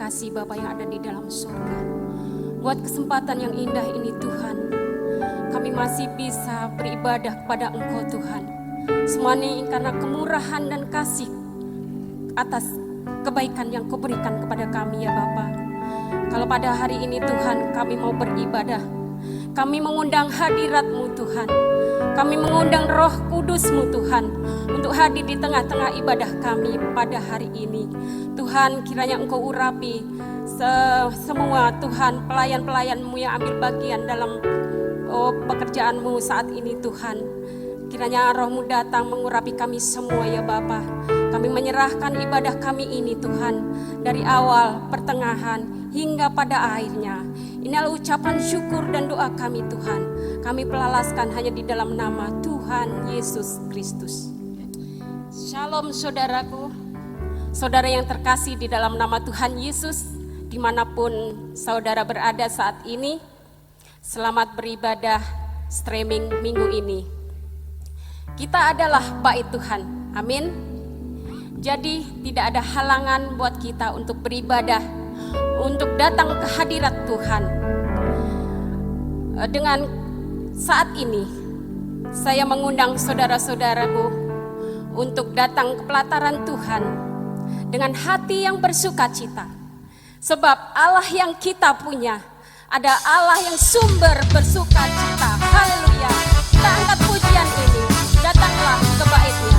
kasih Bapa yang ada di dalam surga. Buat kesempatan yang indah ini Tuhan, kami masih bisa beribadah kepada Engkau Tuhan. Semua ini karena kemurahan dan kasih atas kebaikan yang Kau berikan kepada kami ya Bapa. Kalau pada hari ini Tuhan kami mau beribadah, kami mengundang hadirat-Mu Tuhan. Kami mengundang Roh Kudus-Mu Tuhan untuk hadir di tengah-tengah ibadah kami pada hari ini. Tuhan, kiranya Engkau urapi semua Tuhan pelayan-pelayan-Mu yang ambil bagian dalam pekerjaan-Mu saat ini Tuhan. Kiranya Roh-Mu datang mengurapi kami semua ya Bapa. Kami menyerahkan ibadah kami ini Tuhan, dari awal, pertengahan, hingga pada akhirnya. Inilah ucapan syukur dan doa kami Tuhan. Kami pelalaskan hanya di dalam nama Tuhan Yesus Kristus. Shalom saudaraku, saudara yang terkasih di dalam nama Tuhan Yesus, dimanapun saudara berada saat ini. Selamat beribadah streaming minggu ini. Kita adalah bait Tuhan, amin. Jadi tidak ada halangan buat kita untuk beribadah, untuk datang ke hadirat Tuhan. Dengan saat ini saya mengundang saudara-saudaraku untuk datang ke pelataran Tuhan dengan hati yang bersukacita. Sebab Allah yang kita punya ada Allah yang sumber bersukacita. Haleluya. Kita angkat pujian ini. Datanglah ke bait-Nya.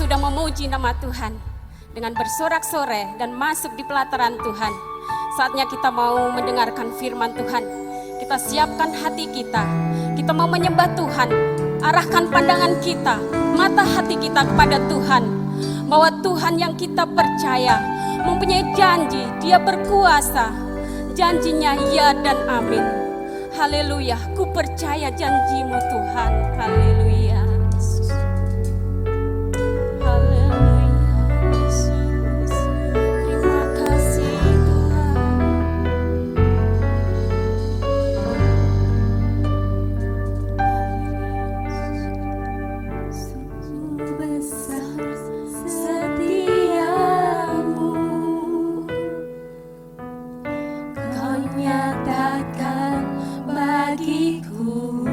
sudah memuji nama Tuhan dengan bersorak-sorai dan masuk di pelataran Tuhan, saatnya kita mau mendengarkan firman Tuhan. Kita siapkan hati kita, kita mau menyembah Tuhan. Arahkan pandangan kita, mata hati kita kepada Tuhan, bahwa Tuhan yang kita percaya mempunyai janji, Dia berkuasa. Janjinya ya dan amin. Haleluya, ku percaya janji-Mu Tuhan. Haleluya. Haleluya Yesus. Terima kasih Tuhan. Sungguh besar setiamu, Kau nyatakan bagiku.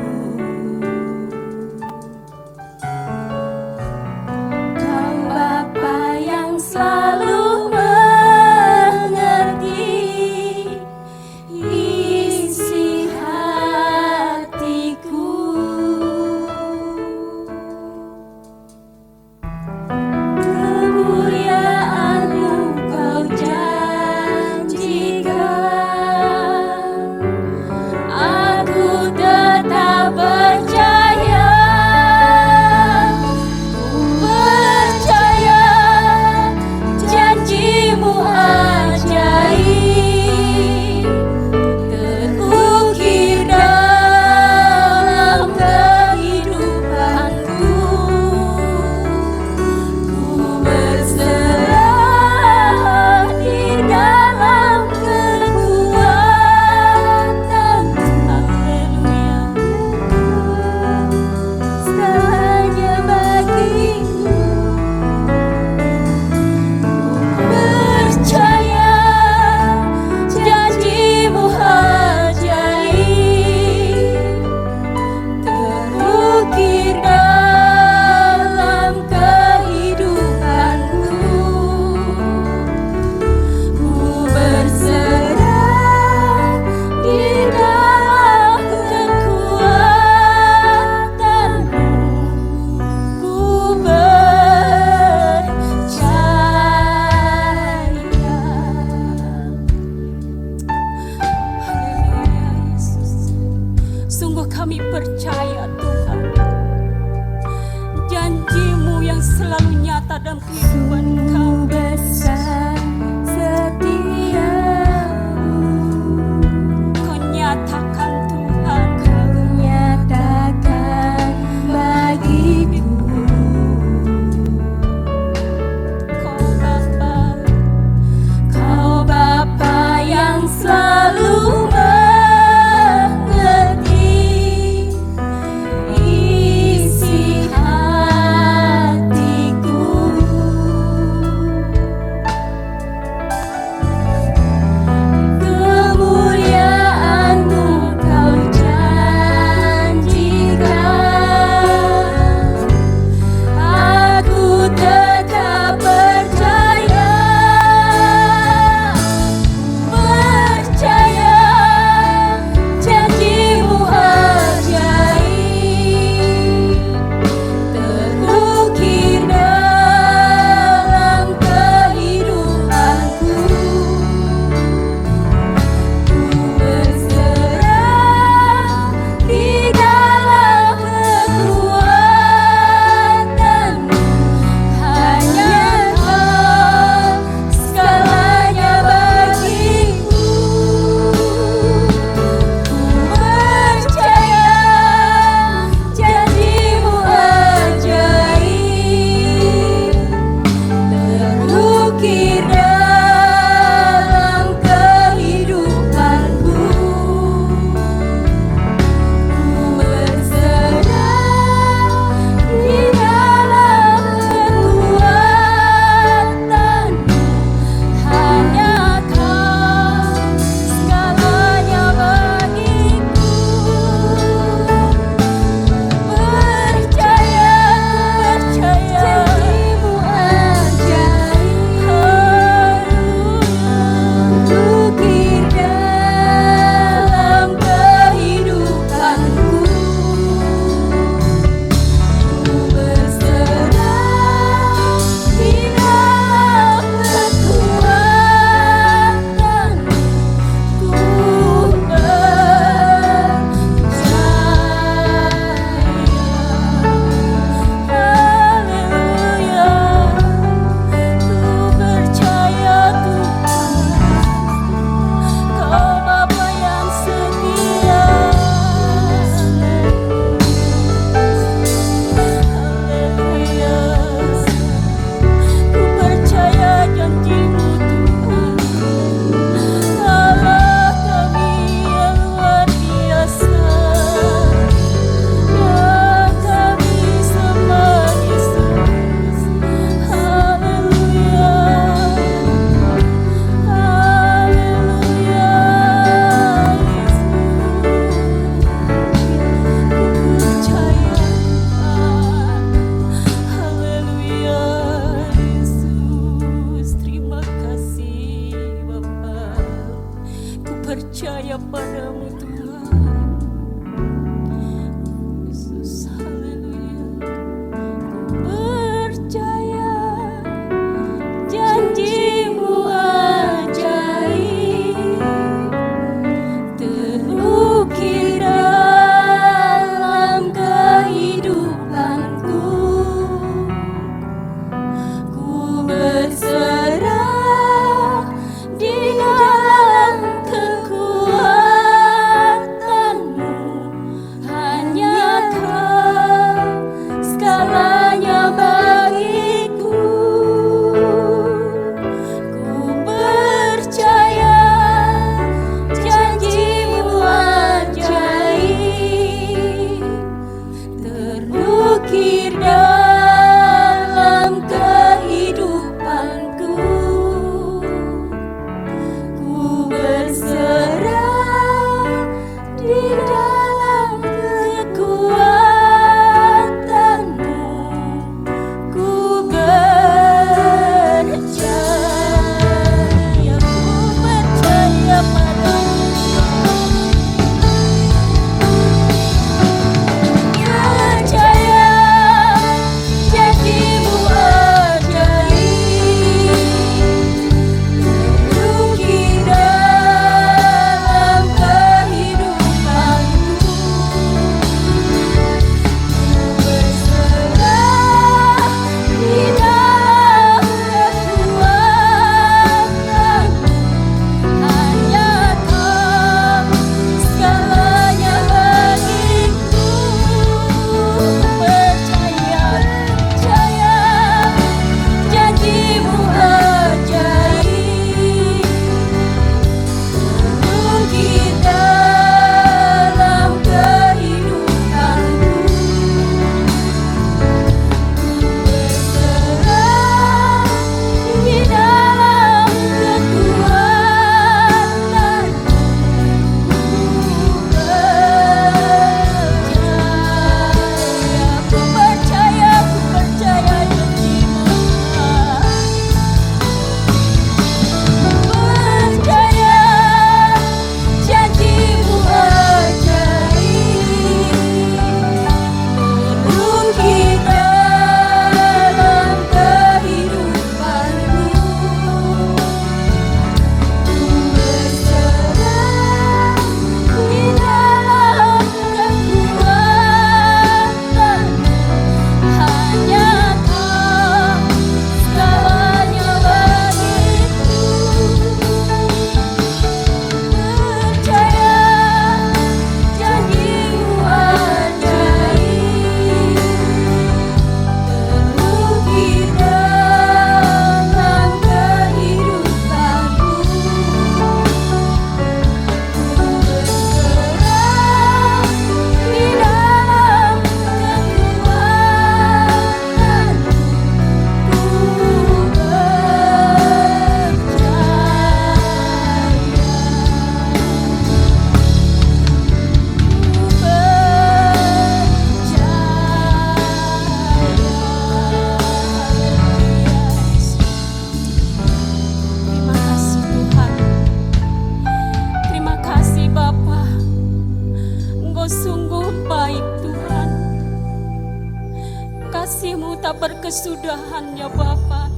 kesudahan ya Bapa.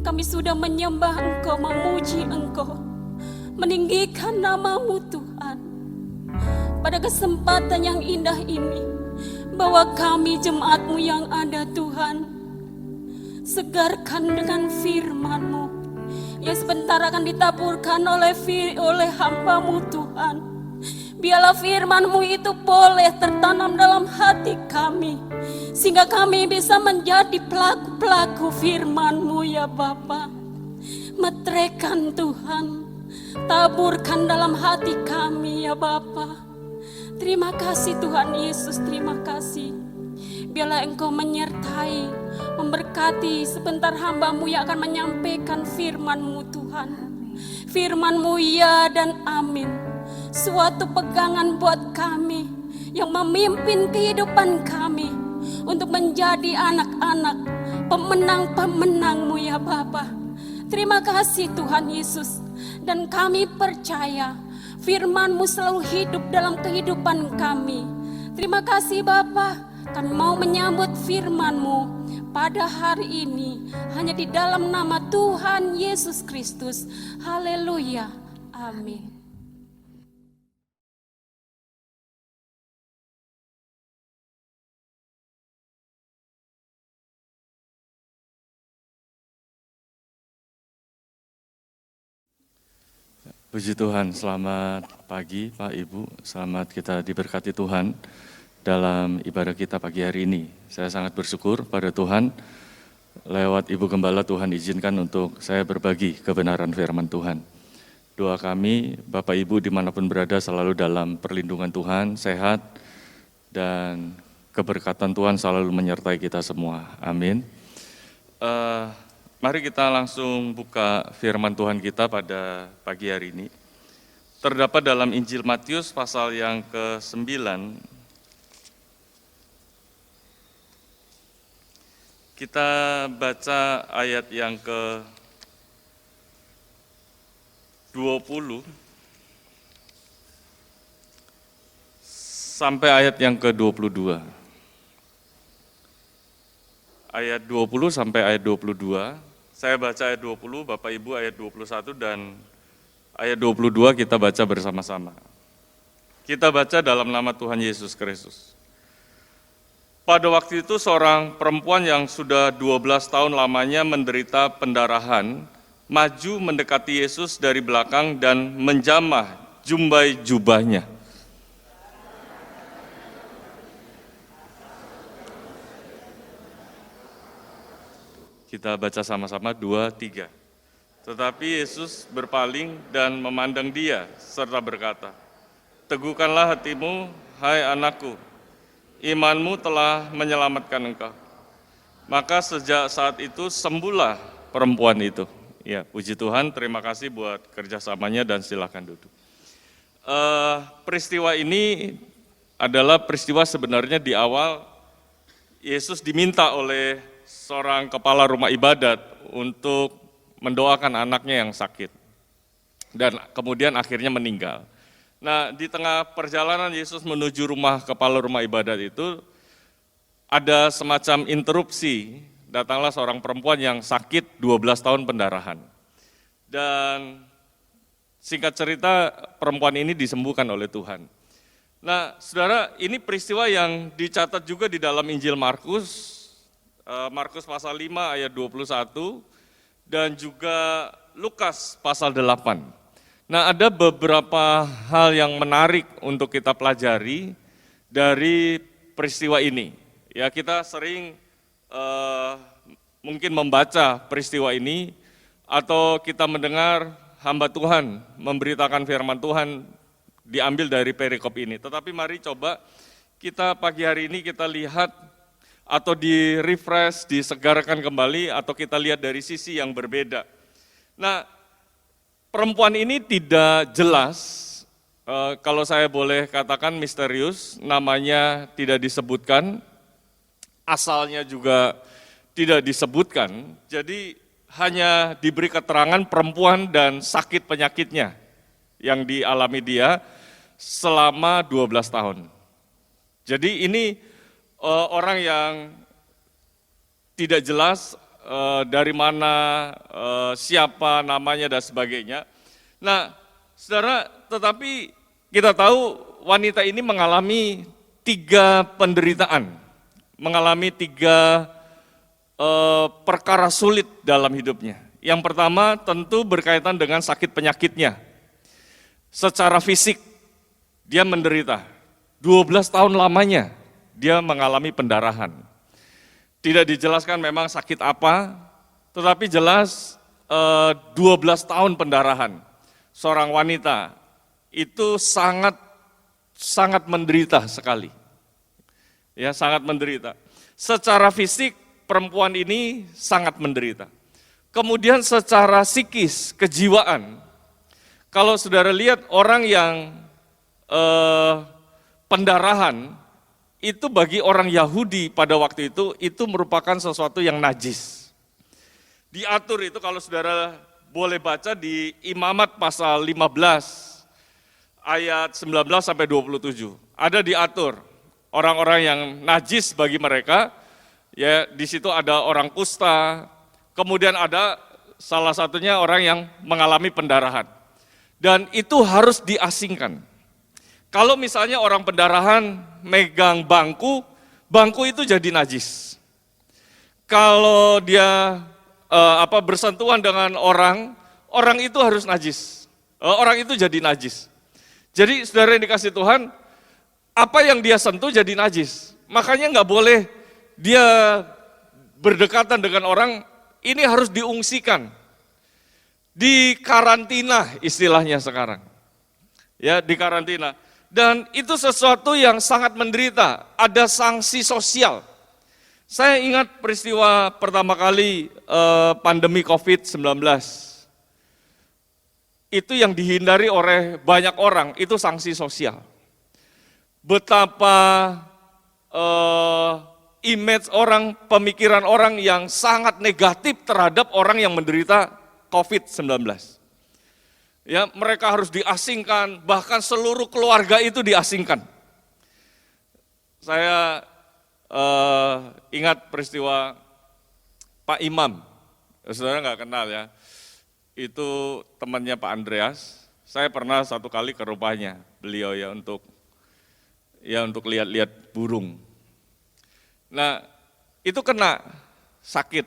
Kami sudah menyembah Engkau, memuji Engkau, meninggikan nama-Mu Tuhan. Pada kesempatan yang indah ini, bahwa kami jemaat-Mu yang ada Tuhan, segarkan dengan firman-Mu yang sebentar akan ditaburkan oleh hamba-Mu Tuhan. Biarlah firman-Mu itu boleh tertanam dalam hati kami, sehingga kami bisa menjadi pelaku-pelaku firman-Mu ya Bapa. Metrekan Tuhan, taburkan dalam hati kami ya Bapa. Terima kasih Tuhan Yesus, terima kasih. Biarlah Engkau menyertai, memberkati sebentar hamba-Mu yang akan menyampaikan firman-Mu Tuhan. Firman-Mu ya dan amin. Suatu pegangan buat kami yang memimpin kehidupan kami untuk menjadi anak-anak pemenang-pemenang-Mu ya Bapa. Terima kasih Tuhan Yesus. Dan kami percaya firman-Mu selalu hidup dalam kehidupan kami. Terima kasih Bapa. Kami mau menyambut firman-Mu pada hari ini hanya di dalam nama Tuhan Yesus Kristus. Haleluya. Amin. Puji Tuhan, selamat pagi Pak Ibu, selamat kita diberkati Tuhan dalam ibadah kita pagi hari ini. Saya sangat bersyukur pada Tuhan, lewat Ibu Gembala Tuhan izinkan untuk saya berbagi kebenaran firman Tuhan. Doa kami, Bapak Ibu dimanapun berada selalu dalam perlindungan Tuhan, sehat, dan keberkatan Tuhan selalu menyertai kita semua. Amin. Mari kita langsung buka firman Tuhan kita pada pagi hari ini. Terdapat dalam Injil Matius pasal yang ke-9. Kita baca ayat yang ke-20 sampai ayat yang ke-22. Ayat 20 sampai ayat 22. Saya baca ayat 20, Bapak Ibu ayat 21 dan ayat 22 kita baca bersama-sama. Kita baca dalam nama Tuhan Yesus Kristus. Pada waktu itu seorang perempuan yang sudah 12 tahun lamanya menderita pendarahan, maju mendekati Yesus dari belakang dan menjamah jumbai jubahnya. Kita baca sama-sama 2, 3. Tetapi Yesus berpaling dan memandang dia serta berkata, "Teguhkanlah hatimu, hai anakku, imanmu telah menyelamatkan engkau." Maka sejak saat itu sembuhlah perempuan itu. Ya, puji Tuhan, terima kasih buat kerjasamanya dan silakan duduk. Peristiwa ini adalah peristiwa sebenarnya di awal Yesus diminta oleh seorang kepala rumah ibadat untuk mendoakan anaknya yang sakit dan kemudian akhirnya meninggal. Nah, di tengah perjalanan Yesus menuju rumah kepala rumah ibadat itu ada semacam interupsi, datanglah seorang perempuan yang sakit 12 tahun pendarahan. Dan singkat cerita perempuan ini disembuhkan oleh Tuhan. Nah, saudara, ini peristiwa yang dicatat juga di dalam Injil Markus, Markus pasal 5 ayat 21 dan juga Lukas pasal 8. Nah, ada beberapa hal yang menarik untuk kita pelajari dari peristiwa ini. Ya, kita sering mungkin membaca peristiwa ini atau kita mendengar hamba Tuhan memberitakan firman Tuhan diambil dari perikop ini. Tetapi mari coba kita pagi hari ini kita lihat atau di-refresh, disegarkan kembali, atau kita lihat dari sisi yang berbeda. Nah, perempuan ini tidak jelas, kalau saya boleh katakan misterius, namanya tidak disebutkan, asalnya juga tidak disebutkan, jadi hanya diberi keterangan perempuan dan sakit penyakitnya yang dialami dia selama 12 tahun. Jadi ini orang yang tidak jelas dari mana, siapa namanya dan sebagainya. Nah, saudara, tetapi kita tahu wanita ini mengalami 3 penderitaan, mengalami 3 perkara sulit dalam hidupnya. Yang pertama tentu berkaitan dengan sakit penyakitnya. Secara fisik dia menderita, 12 tahun lamanya dia mengalami pendarahan. Tidak dijelaskan memang sakit apa, tetapi jelas 12 tahun pendarahan. Seorang wanita itu sangat menderita sekali. Ya, sangat menderita. Secara fisik perempuan ini sangat menderita. Kemudian secara psikis, kejiwaan, kalau saudara lihat orang yang pendarahan, itu bagi orang Yahudi pada waktu itu merupakan sesuatu yang najis. Diatur itu kalau saudara boleh baca di Imamat pasal 15 ayat 19 sampai 27. Ada diatur orang-orang yang najis bagi mereka. Ya, di situ ada orang kusta, kemudian ada salah satunya orang yang mengalami pendarahan. Dan itu harus diasingkan. Kalau misalnya orang pendarahan megang bangku itu jadi najis. Kalau dia bersentuhan dengan orang itu harus najis. Orang itu jadi najis. Jadi saudara yang dikasih Tuhan, apa yang dia sentuh jadi najis. Makanya nggak boleh dia berdekatan dengan orang, ini harus diungsikan. Di karantina istilahnya sekarang. Ya, di karantina. Dan itu sesuatu yang sangat menderita, ada sanksi sosial. Saya ingat peristiwa pertama kali pandemi COVID-19. Itu yang dihindari oleh banyak orang, itu sanksi sosial. Betapa image orang, pemikiran orang yang sangat negatif terhadap orang yang menderita COVID-19. Ya, mereka harus diasingkan, bahkan seluruh keluarga itu diasingkan. Saya ingat peristiwa Pak Imam, saudara nggak kenal ya, itu temannya Pak Andreas. Saya pernah satu kali ke rumahnya beliau ya untuk lihat-lihat burung. Nah, itu kena sakit,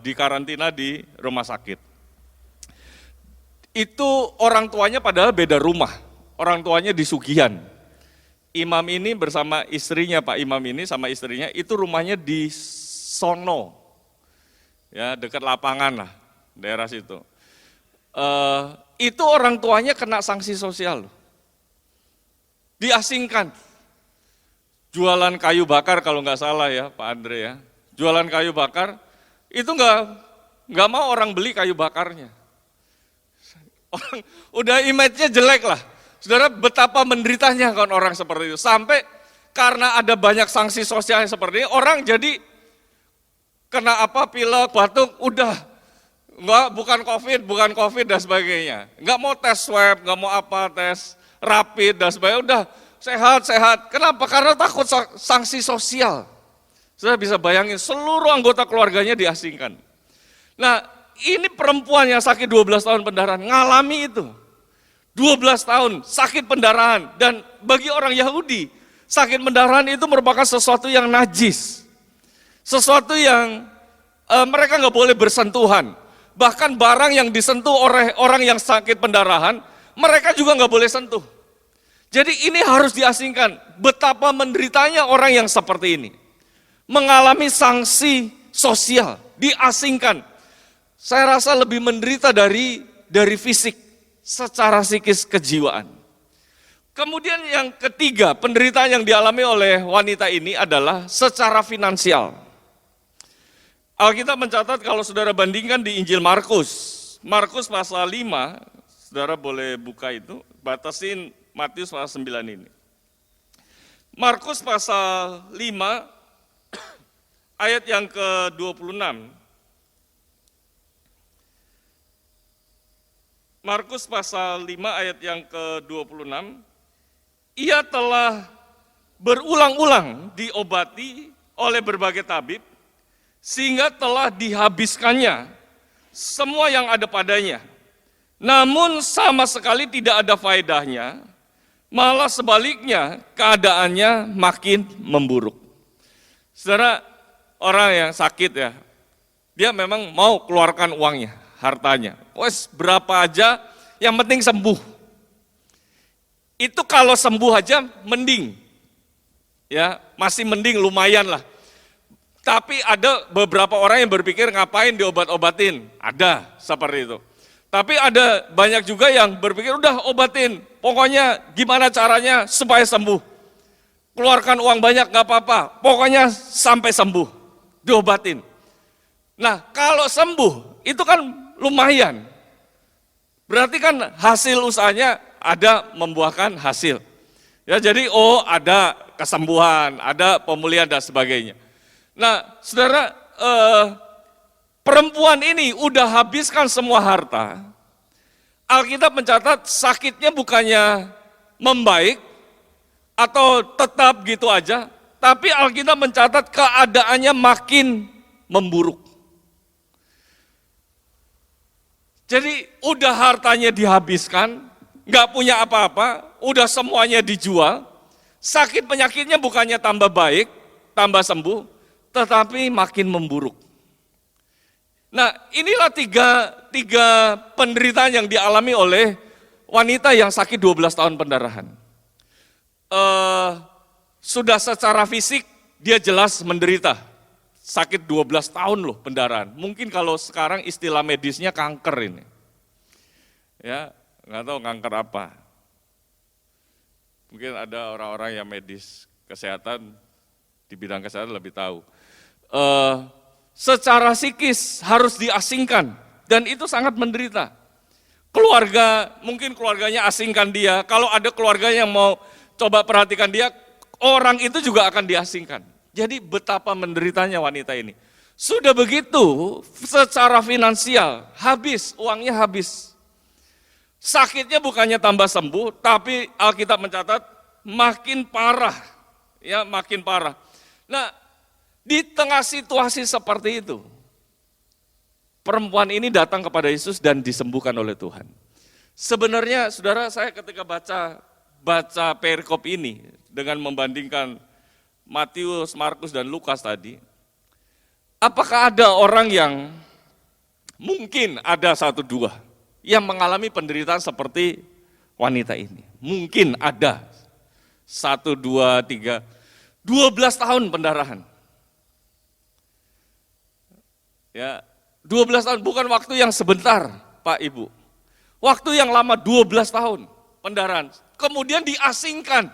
di karantina di rumah sakit. Itu orang tuanya padahal beda rumah, orang tuanya di Sugihan. Imam ini bersama istrinya, Pak Imam ini sama istrinya, itu rumahnya di sono, ya dekat lapangan lah, daerah situ. Itu orang tuanya kena sanksi sosial, diasingkan. Jualan kayu bakar kalau nggak salah ya Pak Andre ya, jualan kayu bakar, itu nggak mau orang beli kayu bakarnya. Orang udah image-nya jelek lah. Saudara, betapa menderitanya kan orang seperti itu. Sampai karena ada banyak sanksi sosial yang seperti ini, orang jadi kena pilek, batuk, udah bukan COVID dan sebagainya. Nggak mau tes swab, nggak mau tes rapid dan sebagainya, udah sehat. Kenapa? Karena takut sanksi sosial. Saya bisa bayangin seluruh anggota keluarganya diasingkan. Nah, ini perempuan yang sakit 12 tahun pendarahan, ngalami itu. 12 tahun sakit pendarahan, dan bagi orang Yahudi, sakit pendarahan itu merupakan sesuatu yang najis. Sesuatu yang mereka nggak boleh bersentuhan. Bahkan barang yang disentuh oleh orang yang sakit pendarahan, mereka juga nggak boleh sentuh. Jadi ini harus diasingkan. Betapa menderitanya orang yang seperti ini. Mengalami sanksi sosial, diasingkan. Saya rasa lebih menderita dari fisik, secara psikis kejiwaan. Kemudian yang ketiga, penderitaan yang dialami oleh wanita ini adalah secara finansial. Alkitab mencatat kalau saudara bandingkan di Injil Markus pasal 5, saudara boleh buka itu, batasin Matius pasal 9 ini. Markus pasal 5 ayat yang ke-26. Markus pasal 5 ayat yang ke-26. Ia telah berulang-ulang diobati oleh berbagai tabib sehingga telah dihabiskannya semua yang ada padanya. Namun sama sekali tidak ada faedahnya, malah sebaliknya keadaannya makin memburuk. Saudara, orang yang sakit ya, dia memang mau keluarkan uangnya, hartanya. Wes berapa aja, yang penting sembuh. Itu kalau sembuh aja mending, ya masih mending, lumayan lah. Tapi ada beberapa orang yang berpikir ngapain diobat-obatin, ada seperti itu. Tapi ada banyak juga yang berpikir udah obatin, pokoknya gimana caranya supaya sembuh. Keluarkan uang banyak gak apa-apa, pokoknya sampai sembuh, diobatin. Nah kalau sembuh itu kan lumayan, berarti kan hasil usahanya ada membuahkan hasil. Ya jadi ada kesembuhan, ada pemulihan dan sebagainya. Nah saudara, perempuan ini udah habiskan semua harta. Alkitab mencatat sakitnya bukannya membaik atau tetap gitu aja, tapi Alkitab mencatat keadaannya makin memburuk. Jadi udah hartanya dihabiskan, nggak punya apa-apa, udah semuanya dijual, sakit penyakitnya bukannya tambah baik, tambah sembuh, tetapi makin memburuk. Nah inilah tiga penderitaan yang dialami oleh wanita yang sakit 12 tahun pendarahan. Sudah secara fisik dia jelas menderita, sakit 12 tahun loh pendarahan. Mungkin kalau sekarang istilah medisnya kanker ini. Ya, nggak tahu kanker apa. Mungkin ada orang-orang yang medis kesehatan, di bidang kesehatan lebih tahu. Secara psikis harus diasingkan dan itu sangat menderita. Keluarga, mungkin keluarganya asingkan dia, kalau ada keluarga yang mau coba perhatikan dia, orang itu juga akan diasingkan. Jadi betapa menderitanya wanita ini. Sudah begitu, secara finansial habis, uangnya habis. Sakitnya bukannya tambah sembuh, tapi Alkitab mencatat makin parah, ya makin parah. Nah, di tengah situasi seperti itu, perempuan ini datang kepada Yesus dan disembuhkan oleh Tuhan. Sebenarnya saudara, saya ketika baca perikop ini dengan membandingkan Matius, Markus, dan Lukas tadi, apakah ada orang yang mungkin ada 1-2 yang mengalami penderitaan seperti wanita ini? Mungkin ada 1, 2, 3, 12 tahun pendarahan. Ya, 12 tahun bukan waktu yang sebentar, Pak Ibu. Waktu yang lama 12 tahun pendarahan. Kemudian diasingkan,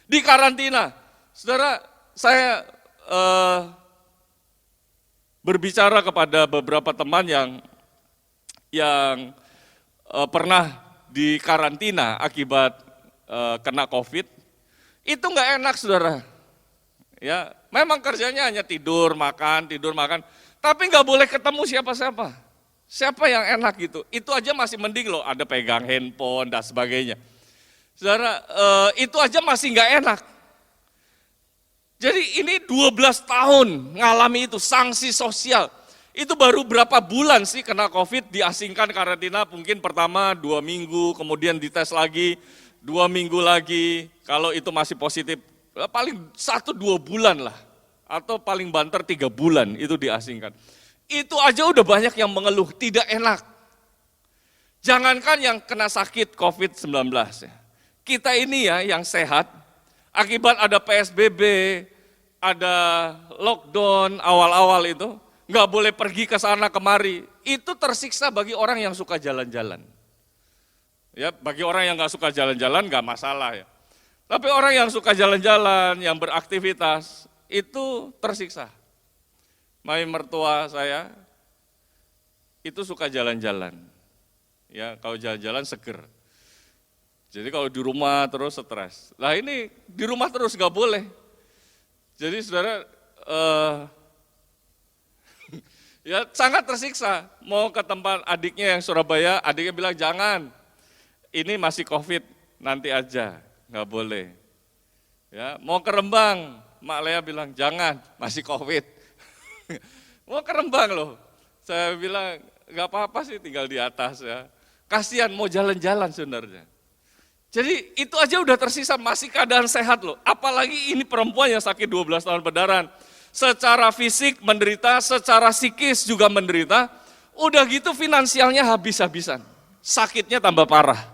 dikarantina. Saudara, saya berbicara kepada beberapa teman yang pernah dikarantina akibat kena COVID. Itu enggak enak, saudara. Ya, memang kerjanya hanya tidur, makan, tapi nggak boleh ketemu siapa-siapa. Siapa yang enak gitu? Itu aja masih mending loh, ada pegang handphone dan sebagainya. Saudara, itu aja masih nggak enak. Jadi ini 12 tahun ngalami itu, sanksi sosial. Itu baru berapa bulan sih kena COVID, diasingkan karantina, mungkin pertama 2 minggu, kemudian dites lagi, 2 minggu lagi, kalau itu masih positif, paling 1-2 bulan lah. Atau paling banter 3 bulan itu diasingkan. Itu aja udah banyak yang mengeluh, tidak enak. Jangankan yang kena sakit COVID-19 ya. Kita ini ya yang sehat, akibat ada PSBB, ada lockdown awal-awal itu, nggak boleh pergi ke sana kemari. Itu tersiksa bagi orang yang suka jalan-jalan. Ya, bagi orang yang nggak suka jalan-jalan nggak masalah ya. Tapi orang yang suka jalan-jalan, yang beraktivitas, itu tersiksa. Mami mertua saya itu suka jalan-jalan. Ya, kalau jalan-jalan seger. Jadi kalau di rumah terus stres. Nah ini di rumah terus gak boleh. Jadi saudara, ya sangat tersiksa. Mau ke tempat adiknya yang Surabaya, adiknya bilang jangan. Ini masih COVID, nanti aja, gak boleh. Ya, mau ke Rembang, Mak Lea bilang, jangan, masih COVID. Wah, ke Rembang loh. Saya bilang, gak apa-apa sih tinggal di atas ya. Kasihan mau jalan-jalan sebenarnya. Jadi itu aja udah tersisa, masih keadaan sehat loh. Apalagi ini perempuan yang sakit 12 tahun berdarah. Secara fisik menderita, secara psikis juga menderita. Udah gitu finansialnya habis-habisan. Sakitnya tambah parah.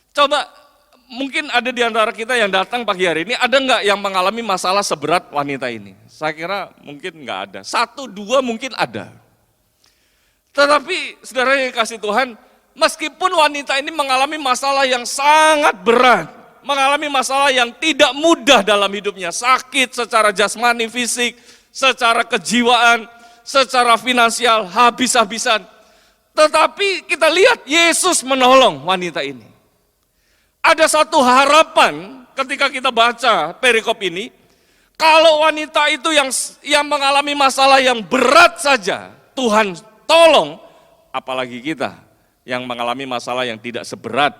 Coba, mungkin ada di antara kita yang datang pagi hari ini, ada nggak yang mengalami masalah seberat wanita ini? Saya kira mungkin nggak ada. 1, 2 mungkin ada. Tetapi saudara yang kasih Tuhan, meskipun wanita ini mengalami masalah yang sangat berat, mengalami masalah yang tidak mudah dalam hidupnya, sakit secara jasmani, fisik, secara kejiwaan, secara finansial, habis-habisan. Tetapi kita lihat Yesus menolong wanita ini. Ada satu harapan ketika kita baca perikop ini, kalau wanita itu yang mengalami masalah yang berat saja, Tuhan tolong, apalagi kita yang mengalami masalah yang tidak seberat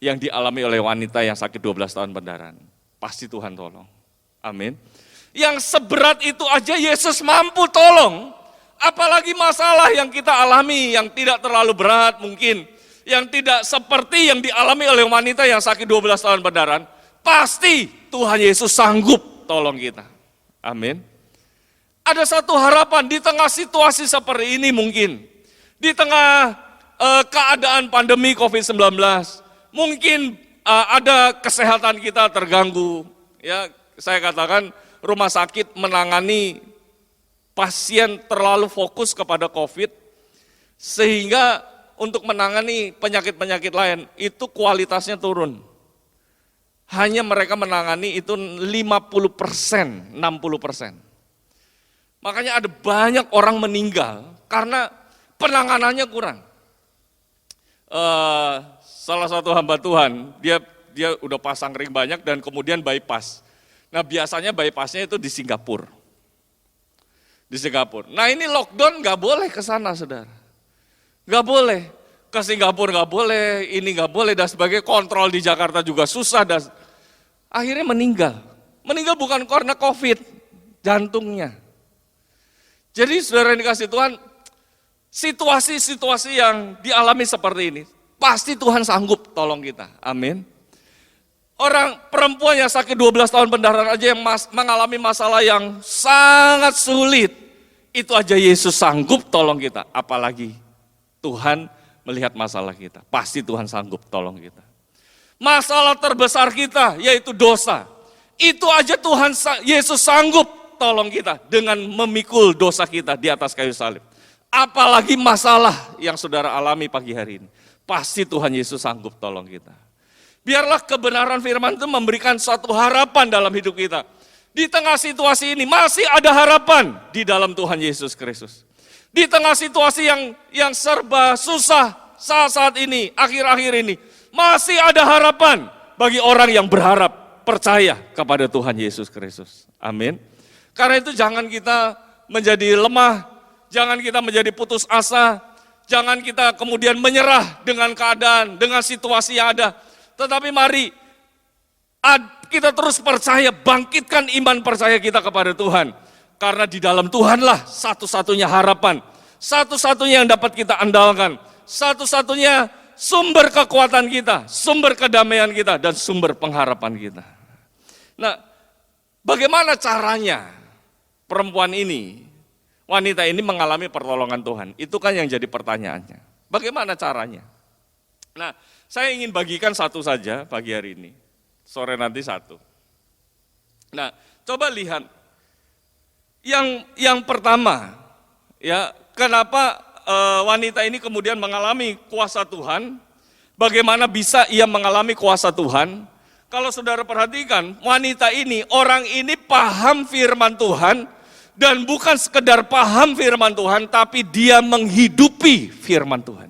yang dialami oleh wanita yang sakit 12 tahun pendarahan. Pasti Tuhan tolong. Amin. Yang seberat itu aja Yesus mampu tolong, apalagi masalah yang kita alami yang tidak terlalu berat mungkin, yang tidak seperti yang dialami oleh wanita yang sakit 12 tahun pendarahan, pasti Tuhan Yesus sanggup tolong kita. Amin. Ada satu harapan di tengah situasi seperti ini mungkin, di tengah keadaan pandemi COVID-19, mungkin ada kesehatan kita terganggu. Ya, saya katakan rumah sakit menangani pasien terlalu fokus kepada COVID, sehingga untuk menangani penyakit-penyakit lain itu kualitasnya turun. Hanya mereka menangani itu 50%, 60%. Makanya ada banyak orang meninggal karena penanganannya kurang. Salah satu hamba Tuhan, dia udah pasang ring banyak dan kemudian bypass. Nah biasanya bypassnya itu di Singapura. Di Singapura. Nah ini lockdown nggak boleh ke sana saudara. Nggak boleh. Ke Singapura nggak boleh, ini nggak boleh dan sebagainya. Kontrol di Jakarta juga susah dan akhirnya meninggal. Meninggal bukan karena COVID, jantungnya. Jadi saudara yang dikasih Tuhan, situasi-situasi yang dialami seperti ini, pasti Tuhan sanggup tolong kita. Amin. Orang perempuan yang sakit 12 tahun pendarahan aja yang mengalami masalah yang sangat sulit, itu aja Yesus sanggup tolong kita. Apalagi Tuhan melihat masalah kita, pasti Tuhan sanggup tolong kita. Masalah terbesar kita yaitu dosa, itu aja Yesus sanggup tolong kita dengan memikul dosa kita di atas kayu salib. Apalagi masalah yang saudara alami pagi hari ini, pasti Tuhan Yesus sanggup tolong kita. Biarlah kebenaran firman itu memberikan suatu harapan dalam hidup kita. Di tengah situasi ini masih ada harapan di dalam Tuhan Yesus Kristus. Di tengah situasi yang serba susah saat ini, akhir-akhir ini, masih ada harapan bagi orang yang berharap, percaya kepada Tuhan Yesus Kristus. Amin. Karena itu jangan kita menjadi lemah, jangan kita menjadi putus asa, jangan kita kemudian menyerah dengan keadaan, dengan situasi yang ada. Tetapi mari kita terus percaya, bangkitkan iman percaya kita kepada Tuhan. Karena di dalam Tuhanlah satu-satunya harapan, satu-satunya yang dapat kita andalkan, satu-satunya sumber kekuatan kita, sumber kedamaian kita, dan sumber pengharapan kita. Nah, bagaimana caranya perempuan ini, wanita ini mengalami pertolongan Tuhan? Itu kan yang jadi pertanyaannya. Bagaimana caranya? Nah, saya ingin bagikan satu saja pagi hari ini, sore nanti satu. Nah, coba lihat yang pertama, ya kenapa wanita ini kemudian mengalami kuasa Tuhan? Bagaimana bisa ia mengalami kuasa Tuhan? Kalau saudara perhatikan, wanita ini, orang ini paham firman Tuhan dan bukan sekedar paham firman Tuhan, tapi dia menghidupi firman Tuhan.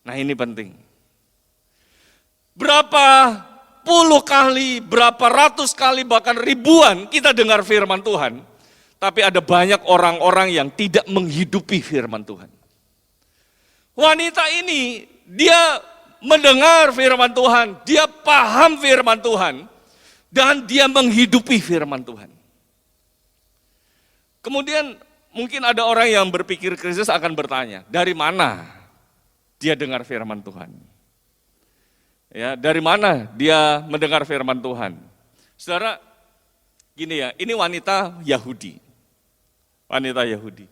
Nah ini penting. Berapa puluh kali, berapa ratus kali, bahkan ribuan kita dengar firman Tuhan, tapi ada banyak orang-orang yang tidak menghidupi firman Tuhan. Wanita ini, dia mendengar firman Tuhan, dia paham firman Tuhan, dan dia menghidupi firman Tuhan. Kemudian mungkin ada orang yang berpikir kritis akan bertanya, dari mana dia dengar firman Tuhan? Ya, dari mana dia mendengar firman Tuhan? Saudara, gini ya, ini wanita Yahudi. Wanita Yahudi.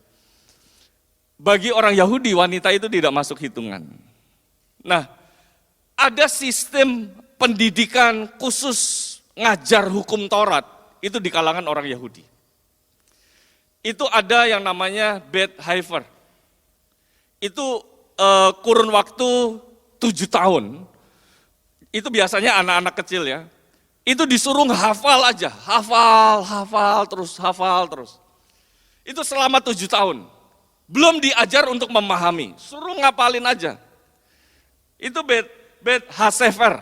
Bagi orang Yahudi, wanita itu tidak masuk hitungan. Nah, ada sistem pendidikan khusus ngajar hukum Taurat, itu di kalangan orang Yahudi. Itu ada yang namanya Beth Haifer. Itu kurun waktu 7 tahun. Itu biasanya anak-anak kecil ya. Itu disuruh hafal aja, hafal terus. Itu selama 7 tahun. Belum diajar untuk memahami, suruh ngapalin aja. Itu Beth Hasefer.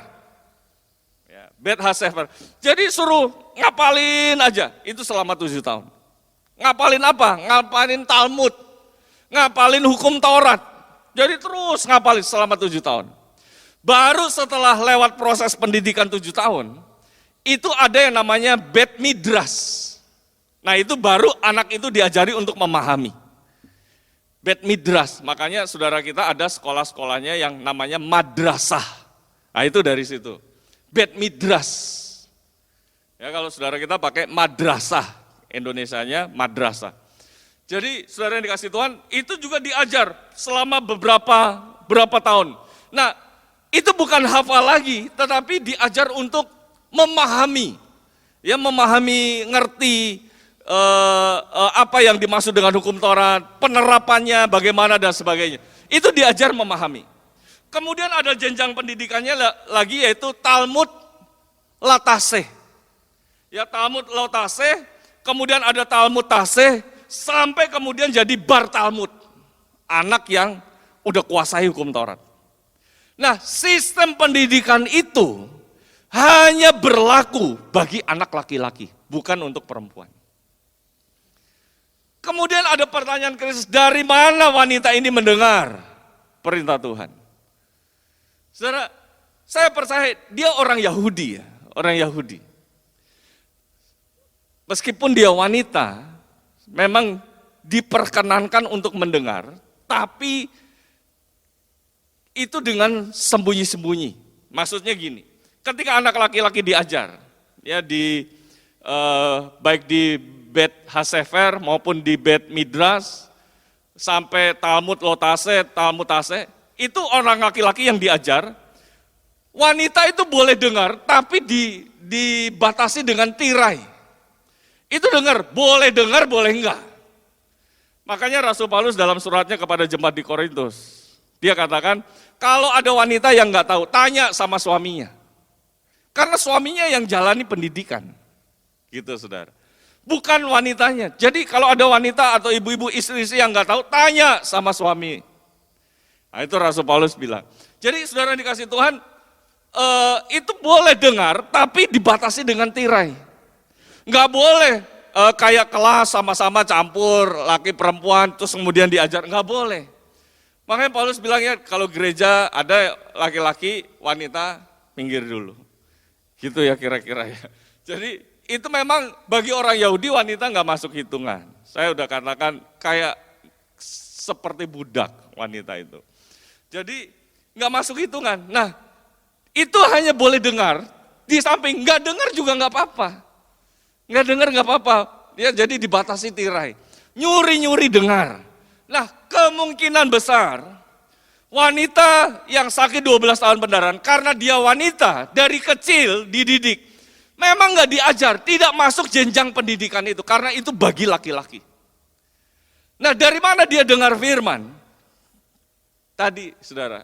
Ya, Beth Hasefer. Jadi suruh ngapalin aja, itu selama 7 tahun. Ngapalin apa? Ngapalin Talmud, ngapalin hukum Taurat. Jadi terus ngapalin selama 7 tahun. Baru setelah lewat proses pendidikan 7 tahun, itu ada yang namanya Bet Midras. Nah itu baru anak itu diajari untuk memahami. Bet Midras, makanya saudara kita ada sekolah-sekolahnya yang namanya madrasah. Nah itu dari situ, Bet Midras. Ya kalau saudara kita pakai madrasah, Indonesianya madrasah. Jadi saudara yang dikasih Tuhan, itu juga diajar selama beberapa tahun. Nah itu bukan hafal lagi, tetapi diajar untuk memahami. Ya memahami, ngerti, apa yang dimaksud dengan hukum Taurat, penerapannya bagaimana dan sebagainya. Itu diajar memahami. Kemudian ada jenjang pendidikannya lagi yaitu Talmud Latase. Ya Talmud Latase, kemudian ada Talmud Tase, sampai kemudian jadi Bar Talmud. Anak yang udah kuasai hukum Taurat. Nah sistem pendidikan itu hanya berlaku bagi anak laki-laki, bukan untuk perempuan. Kemudian ada pertanyaan kritis, dari mana wanita ini mendengar perintah Tuhan? Saudara, saya percaya dia orang Yahudi ya, orang Yahudi. Meskipun dia wanita, memang diperkenankan untuk mendengar, tapi itu dengan sembunyi-sembunyi. Maksudnya gini, ketika anak laki-laki diajar, ya baik di Bet Hasefer maupun di Bet Midras, sampai Talmud Lotase, Talmud Tase, itu orang laki-laki yang diajar. Wanita itu boleh dengar, tapi dibatasi dengan tirai. Itu dengar, boleh enggak. Makanya Rasul Paulus dalam suratnya kepada jemaat di Korintus, dia katakan, kalau ada wanita yang enggak tahu, tanya sama suaminya. Karena suaminya yang jalani pendidikan. Gitu saudara. Bukan wanitanya. Jadi kalau ada wanita atau ibu-ibu istri-istri yang enggak tahu, tanya sama suami. Nah itu Rasul Paulus bilang. Jadi saudara dikasih Tuhan, itu boleh dengar, tapi dibatasi dengan tirai. Enggak boleh kayak kelas sama-sama campur, laki perempuan, terus kemudian diajar, enggak boleh. Makanya Paulus bilang ya, kalau gereja ada laki-laki, wanita, minggir dulu. Gitu ya kira-kira ya. Jadi itu memang bagi orang Yahudi wanita nggak masuk hitungan. Saya udah katakan kayak seperti budak wanita itu. Jadi nggak masuk hitungan. Nah itu hanya boleh dengar, di samping nggak dengar juga nggak apa-apa. Nggak dengar nggak apa-apa, ya jadi dibatasi tirai. Nyuri-nyuri dengar. Nah kemungkinan besar wanita yang sakit 12 tahun pendarahan, karena dia wanita dari kecil dididik. Memang nggak diajar, tidak masuk jenjang pendidikan itu, karena itu bagi laki-laki. Nah dari mana dia dengar firman? Tadi saudara,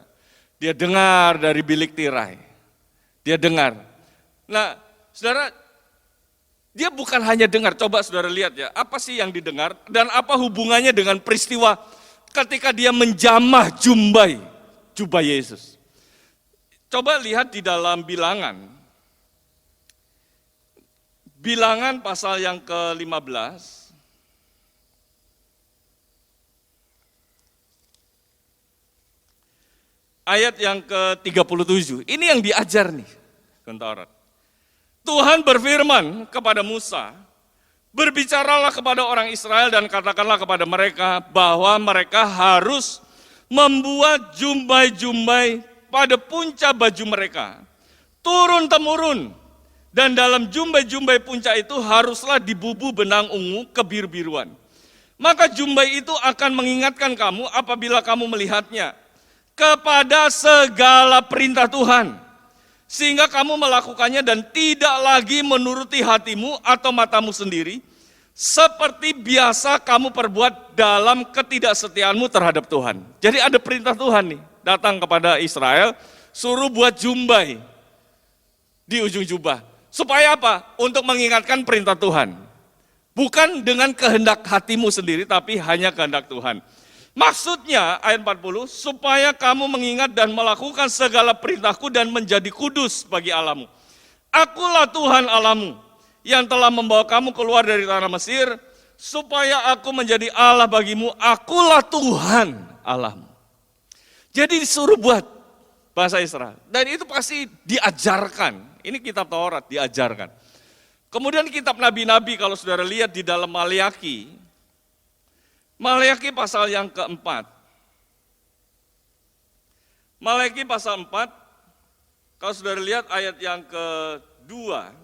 dia dengar dari bilik tirai. Dia dengar. Nah saudara, dia bukan hanya dengar, coba saudara lihat ya, apa sih yang didengar dan apa hubungannya dengan peristiwa ketika dia menjamah jubah Yesus. Coba lihat di dalam Bilangan. Bilangan pasal yang ke-15. Ayat yang ke-37. Ini yang diajar nih, Taurat. Tuhan berfirman kepada Musa, Berbicaralah kepada orang Israel dan katakanlah kepada mereka bahwa mereka harus membuat jumbai-jumbai pada punca baju mereka, turun-temurun. Dan dalam jumbai-jumbai punca itu haruslah dibubuh benang ungu kebiru-biruan. Maka jumbai itu akan mengingatkan kamu apabila kamu melihatnya kepada segala perintah Tuhan, sehingga kamu melakukannya dan tidak lagi menuruti hatimu atau matamu sendiri, seperti biasa kamu perbuat dalam ketidaksetiaanmu terhadap Tuhan. Jadi ada perintah Tuhan nih, datang kepada Israel, suruh buat jumbai di ujung jubah. Supaya apa? Untuk mengingatkan perintah Tuhan. Bukan dengan kehendak hatimu sendiri, tapi hanya kehendak Tuhan. Maksudnya ayat 40, supaya kamu mengingat dan melakukan segala perintahku dan menjadi kudus bagi Allahmu. Akulah Tuhan Allahmu yang telah membawa kamu keluar dari tanah Mesir, supaya aku menjadi Allah bagimu, akulah Tuhan Allahmu. Jadi disuruh buat bahasa Israel. Dan itu pasti diajarkan. Ini kitab Taurat diajarkan. Kemudian kitab nabi-nabi kalau saudara lihat di dalam Maleakhi pasal yang keempat. Maleakhi pasal 4, kalau saudara lihat ayat yang kedua.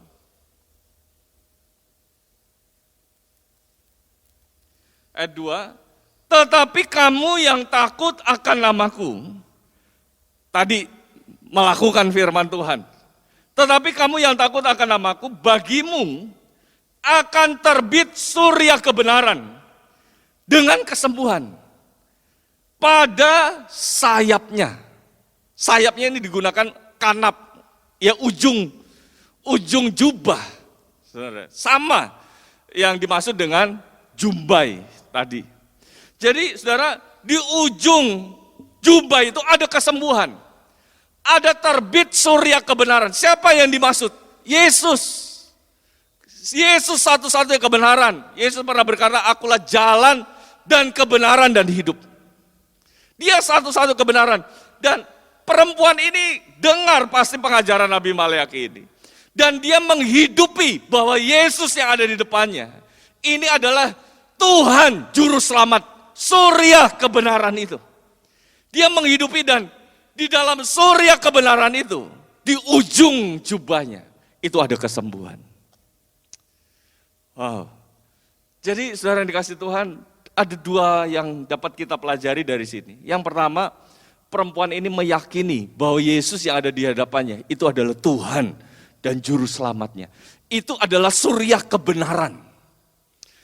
Ayat 2, tetapi kamu yang takut akan namaku, tadi melakukan firman Tuhan. Tetapi kamu yang takut akan namaku, bagimu akan terbit surya kebenaran dengan kesembuhan pada sayapnya. Sayapnya ini digunakan kanap, ya ujung jubah. Sama yang dimaksud dengan jumbai tadi. Jadi saudara, di ujung jubah itu ada kesembuhan. Ada terbit surya kebenaran. Siapa yang dimaksud? Yesus. Yesus satu-satunya kebenaran. Yesus pernah berkata, akulah jalan dan kebenaran dan hidup. Dia satu-satu kebenaran. Dan perempuan ini dengar pasti pengajaran Nabi Maleakhi ini. Dan dia menghidupi bahwa Yesus yang ada di depannya, ini adalah Tuhan Juru Selamat, surya kebenaran itu. Dia menghidupi dan di dalam surya kebenaran itu, di ujung jubahnya, itu ada kesembuhan. Wow. Jadi saudara yang dikasih Tuhan, ada dua yang dapat kita pelajari dari sini. Yang pertama, perempuan ini meyakini bahwa Yesus yang ada di hadapannya, itu adalah Tuhan dan Juru Selamatnya. Itu adalah surya kebenaran.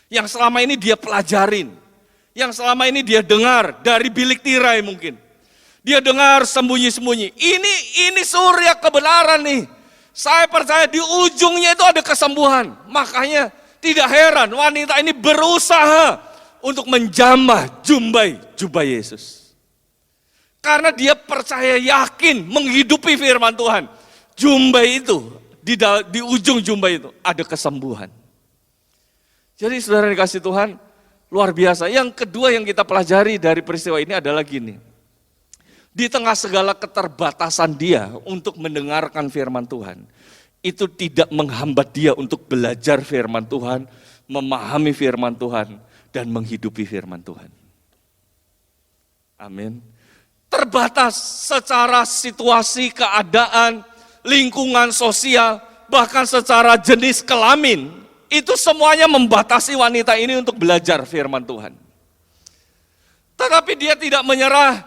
Yang selama ini dia pelajarin, yang selama ini dia dengar dari bilik tirai mungkin. Dia dengar sembunyi-sembunyi. Ini surya kebenaran nih. Saya percaya di ujungnya itu ada kesembuhan. Makanya tidak heran wanita ini berusaha untuk menjamah jubah Yesus. Karena dia percaya yakin menghidupi firman Tuhan. Jumbai itu, di ujung jumbai itu ada kesembuhan. Jadi saudara dikasih Tuhan, luar biasa. Yang kedua yang kita pelajari dari peristiwa ini adalah gini. Di tengah segala keterbatasan dia untuk mendengarkan firman Tuhan, itu tidak menghambat dia untuk belajar firman Tuhan, memahami firman Tuhan, dan menghidupi firman Tuhan. Amin. Terbatas secara situasi, keadaan, lingkungan sosial, bahkan secara jenis kelamin, itu semuanya membatasi wanita ini untuk belajar firman Tuhan. Tetapi dia tidak menyerah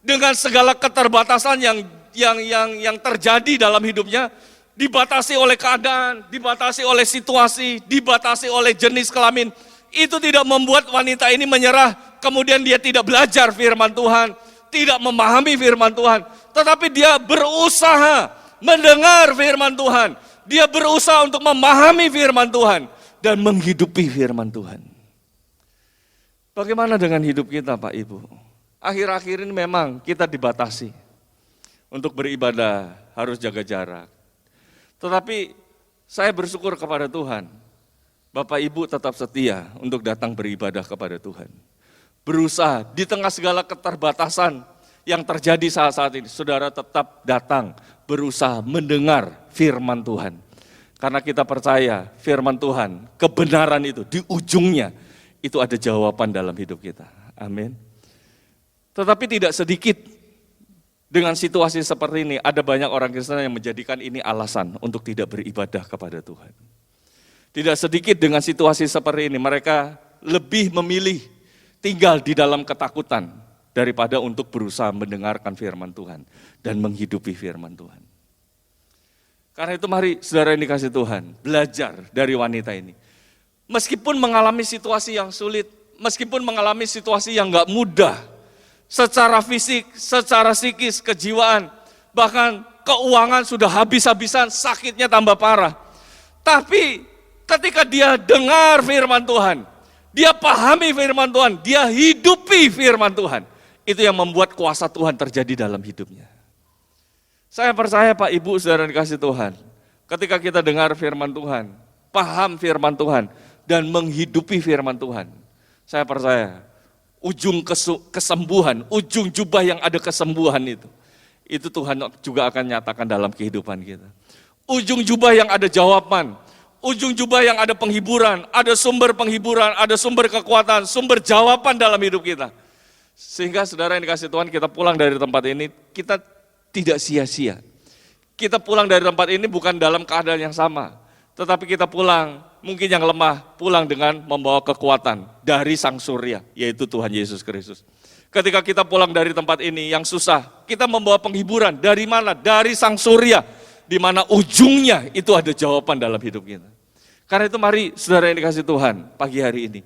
dengan segala keterbatasan yang terjadi dalam hidupnya, dibatasi oleh keadaan, dibatasi oleh situasi, dibatasi oleh jenis kelamin. Itu tidak membuat wanita ini menyerah, kemudian dia tidak belajar firman Tuhan, tidak memahami firman Tuhan. Tetapi dia berusaha mendengar firman Tuhan. Dia berusaha untuk memahami firman Tuhan dan menghidupi firman Tuhan. Bagaimana dengan hidup kita Pak Ibu? Akhir-akhir ini memang kita dibatasi. Untuk beribadah harus jaga jarak. Tetapi saya bersyukur kepada Tuhan. Bapak Ibu tetap setia untuk datang beribadah kepada Tuhan. Berusaha di tengah segala keterbatasan yang terjadi saat-saat ini. Saudara tetap datang berusaha mendengar firman Tuhan. Karena kita percaya firman Tuhan, kebenaran itu di ujungnya itu ada jawaban dalam hidup kita. Amin. Tetapi tidak sedikit dengan situasi seperti ini, ada banyak orang Kristen yang menjadikan ini alasan untuk tidak beribadah kepada Tuhan. Tidak sedikit dengan situasi seperti ini, mereka lebih memilih tinggal di dalam ketakutan daripada untuk berusaha mendengarkan firman Tuhan dan menghidupi firman Tuhan. Karena itu mari saudara yang dikasih Tuhan, belajar dari wanita ini. Meskipun mengalami situasi yang sulit, meskipun mengalami situasi yang gak mudah, secara fisik, secara psikis, kejiwaan, bahkan keuangan sudah habis-habisan, sakitnya tambah parah. Tapi ketika dia dengar firman Tuhan, dia pahami firman Tuhan, dia hidupi firman Tuhan, itu yang membuat kuasa Tuhan terjadi dalam hidupnya. Saya percaya Pak Ibu saudara dikasih Tuhan, ketika kita dengar firman Tuhan, paham firman Tuhan, dan menghidupi firman Tuhan, saya percaya ujung kesembuhan, ujung jubah yang ada kesembuhan itu Tuhan juga akan nyatakan dalam kehidupan kita. Ujung jubah yang ada jawaban, ujung jubah yang ada penghiburan, ada sumber kekuatan, sumber jawaban dalam hidup kita. Sehingga saudara yang dikasih Tuhan, kita pulang dari tempat ini, kita tidak sia-sia. Kita pulang dari tempat ini bukan dalam keadaan yang sama, tetapi kita pulang, mungkin yang lemah, pulang dengan membawa kekuatan dari Sang Surya, yaitu Tuhan Yesus Kristus. Ketika kita pulang dari tempat ini yang susah, kita membawa penghiburan dari mana? Dari Sang Surya, di mana ujungnya itu ada jawaban dalam hidup kita. Karena itu mari saudara yang dikasih Tuhan pagi hari ini.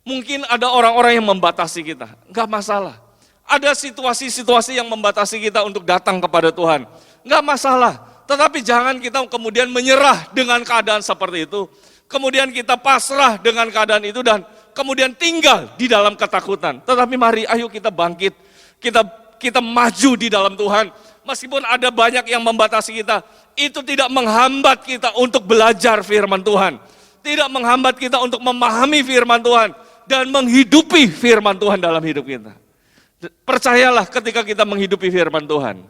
Mungkin ada orang-orang yang membatasi kita, enggak masalah. Ada situasi-situasi yang membatasi kita untuk datang kepada Tuhan, enggak masalah. Tetapi jangan kita kemudian menyerah dengan keadaan seperti itu. Kemudian kita pasrah dengan keadaan itu dan kemudian tinggal di dalam ketakutan. Tetapi mari ayo kita bangkit, kita maju di dalam Tuhan. Meskipun ada banyak yang membatasi kita, itu tidak menghambat kita untuk belajar firman Tuhan. Tidak menghambat kita untuk memahami firman Tuhan dan menghidupi firman Tuhan dalam hidup kita. Percayalah ketika kita menghidupi firman Tuhan,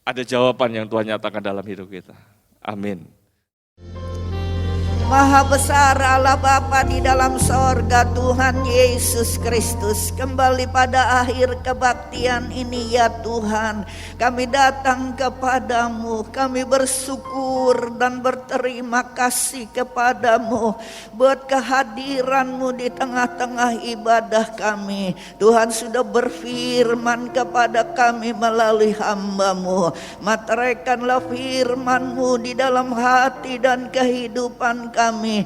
ada jawaban yang Tuhan nyatakan dalam hidup kita. Amin. Maha besar Allah Bapa di dalam sorga, Tuhan Yesus Kristus. Kembali pada akhir kebaktian ini ya Tuhan, kami datang kepadamu, kami bersyukur dan berterima kasih kepadamu buat kehadiranmu di tengah-tengah ibadah kami. Tuhan sudah berfirman kepada kami melalui hamba-Mu, materaikanlah firman-Mu di dalam hati dan kehidupan kami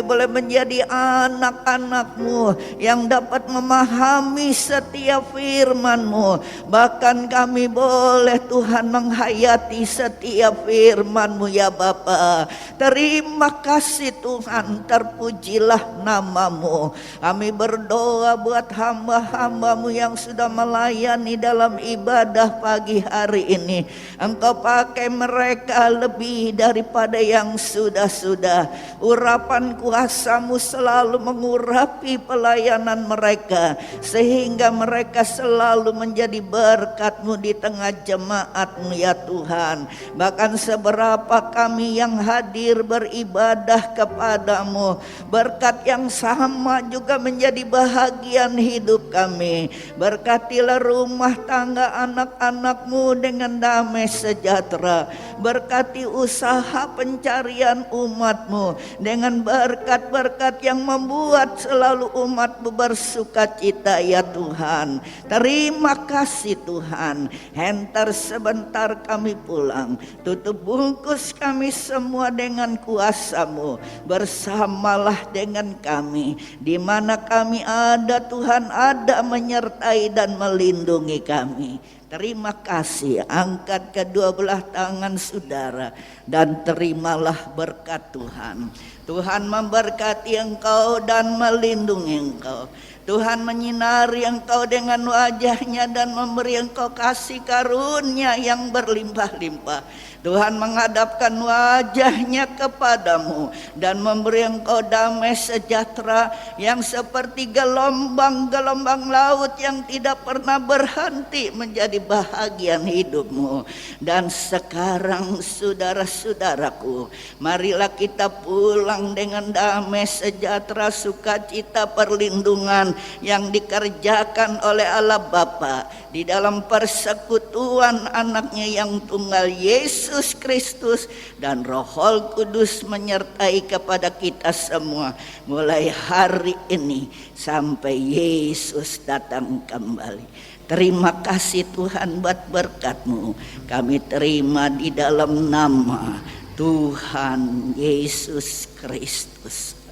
boleh menjadi anak-anak-Mu yang dapat memahami setiap firman-Mu. Bahkan kami boleh Tuhan menghayati setiap firman-Mu ya Bapa. Terima kasih Tuhan, terpujilah nama-Mu. Kami berdoa buat hamba-hamba-Mu yang sudah melayani dalam ibadah pagi hari ini. Engkau pakai mereka lebih daripada yang sudah-sudah. Urapan kuasa-Mu selalu mengurapi pelayanan mereka, sehingga mereka selalu menjadi berkat-Mu di tengah jemaat-Mu ya Tuhan. Bahkan seberapa kami yang hadir beribadah kepadamu, berkat yang sama juga menjadi bahagian hidup kami. Berkatilah rumah tangga anak-anak-Mu dengan damai sejahtera. Berkati usaha pencarian umat-Mu dengan berkat-berkat yang membuat selalu umat-Mu bersuka cita ya Tuhan. Terima kasih Tuhan. Hentar sebentar kami pulang. Tutup bungkus kami semua dengan kuasa-Mu. Bersamalah dengan kami. Di mana kami ada, Tuhan ada menyertai dan melindungi kami. Terima kasih. Angkat kedua belah tangan saudara dan terimalah berkat Tuhan. Tuhan memberkati engkau dan melindungi engkau. Tuhan menyinari engkau dengan wajahnya dan memberi engkau kasih karunia yang berlimpah-limpah. Tuhan menghadapkan wajahnya kepadamu dan memberi engkau damai sejahtera yang seperti gelombang-gelombang laut yang tidak pernah berhenti menjadi bahagian hidupmu. Dan sekarang saudara-saudaraku, marilah kita pulang dengan damai sejahtera, sukacita, perlindungan yang dikerjakan oleh Allah Bapa di dalam persekutuan anaknya yang tunggal Yesus Kristus, dan Roh Kudus menyertai kepada kita semua mulai hari ini sampai Yesus datang kembali. Terima kasih Tuhan buat berkat-Mu. Kami terima di dalam nama Tuhan Yesus Kristus.